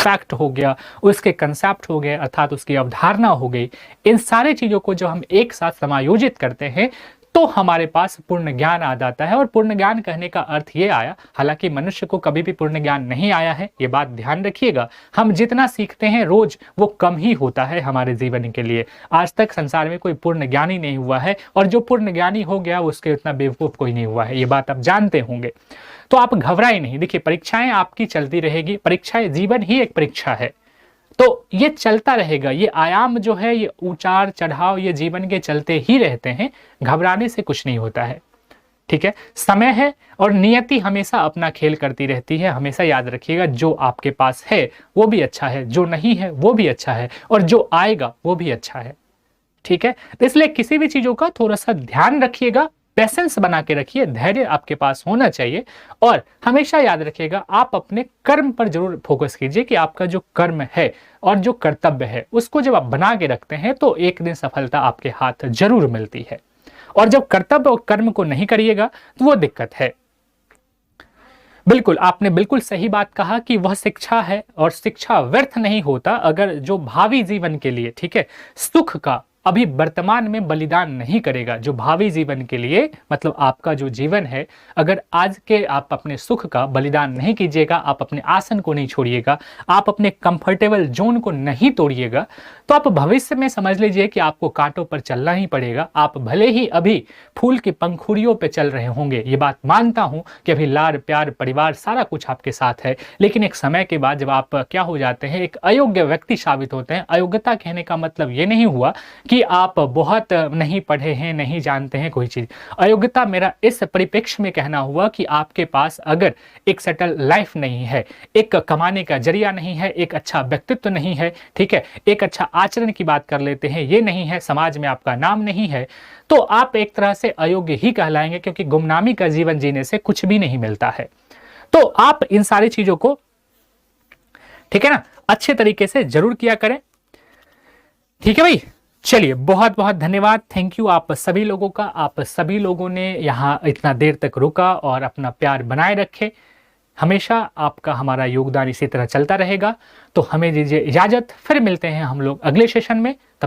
Fact हो गया, उसके कंसेप्ट हो गए अर्थात उसकी अवधारणा हो गई, इन सारे चीज़ों को जब हम एक साथ समायोजित करते हैं तो हमारे पास पूर्ण ज्ञान आ जाता है। और पूर्ण ज्ञान कहने का अर्थ ये आया, हालांकि मनुष्य को कभी भी पूर्ण ज्ञान नहीं आया है, ये बात ध्यान रखिएगा। हम जितना सीखते हैं रोज वो कम ही होता है हमारे जीवन के लिए। आज तक संसार में कोई पूर्ण ज्ञानी नहीं हुआ है, और जो पूर्ण ज्ञानी हो गया उसके उतना बेवकूफ कोई नहीं हुआ है, ये बात आप जानते होंगे। तो आप घबराए नहीं। देखिए, परीक्षाएं आपकी चलती रहेगी, परीक्षाएं, जीवन ही एक परीक्षा है, तो ये चलता रहेगा। ये आयाम जो है, ये उतार चढ़ाव, ये जीवन के चलते ही रहते हैं, घबराने से कुछ नहीं होता है। ठीक है, समय है और नियति हमेशा अपना खेल करती रहती है। हमेशा याद रखिएगा, जो आपके पास है वो भी अच्छा है, जो नहीं है वो भी अच्छा है, और जो आएगा वो भी अच्छा है। ठीक है, तो इसलिए किसी भी चीजों का थोड़ा सा ध्यान रखिएगा, पेशेंस बना के रखिए, धैर्य आपके पास होना चाहिए। और हमेशा याद रखिएगा, आप अपने कर्म पर जरूर फोकस कीजिए कि आपका जो कर्म है और जो कर्तव्य है उसको जब आप बना के रखते हैं तो एक दिन सफलता आपके हाथ जरूर मिलती है। और जब कर्तव्य और कर्म को नहीं करिएगा तो वो दिक्कत है। बिल्कुल, आपने बिल्कुल सही बात कहा कि वह शिक्षा है, और शिक्षा व्यर्थ नहीं होता अगर जो भावी जीवन के लिए, ठीक है, सुख का अभी वर्तमान में बलिदान नहीं करेगा। जो भावी जीवन के लिए, मतलब आपका जो जीवन है, अगर आज के आप अपने सुख का बलिदान नहीं कीजिएगा, आप अपने आसन को नहीं छोड़िएगा, आप अपने कंफर्टेबल जोन को नहीं तोड़िएगा, तो आप भविष्य में समझ लीजिए कि आपको कांटों पर चलना ही पड़ेगा। आप भले ही अभी फूल की पंखुड़ियों पे चल रहे होंगे, ये बात मानता हूं कि अभी लाड़ प्यार परिवार सारा कुछ आपके साथ है, लेकिन एक समय के बाद जब आप क्या हो जाते हैं, एक अयोग्य व्यक्ति साबित होते हैं। अयोग्यता कहने का मतलब ये नहीं हुआ कि आप बहुत नहीं पढ़े हैं, नहीं जानते हैं कोई चीज। अयोग्यता मेरा इस परिप्रेक्ष्य में कहना हुआ कि आपके पास अगर एक सेटल लाइफ नहीं है, एक कमाने का जरिया नहीं है, एक अच्छा व्यक्तित्व नहीं है, ठीक है, एक अच्छा आचरण की बात कर लेते हैं, ये नहीं है, समाज में आपका नाम नहीं है, तो आप एक तरह से अयोग्य ही कहलाएंगे, क्योंकि गुमनामी का जीवन जीने से कुछ भी नहीं मिलता है। तो आप इन सारी चीजों को, ठीक है ना, अच्छे तरीके से जरूर किया करें। ठीक है भाई, चलिए, बहुत बहुत धन्यवाद, थैंक यू आप सभी लोगों का। आप सभी लोगों ने यहाँ इतना देर तक रुका और अपना प्यार बनाए रखे। हमेशा आपका हमारा योगदान इसी तरह चलता रहेगा। तो हमें दीजिए इजाजत, फिर मिलते हैं हम लोग अगले सेशन में। तब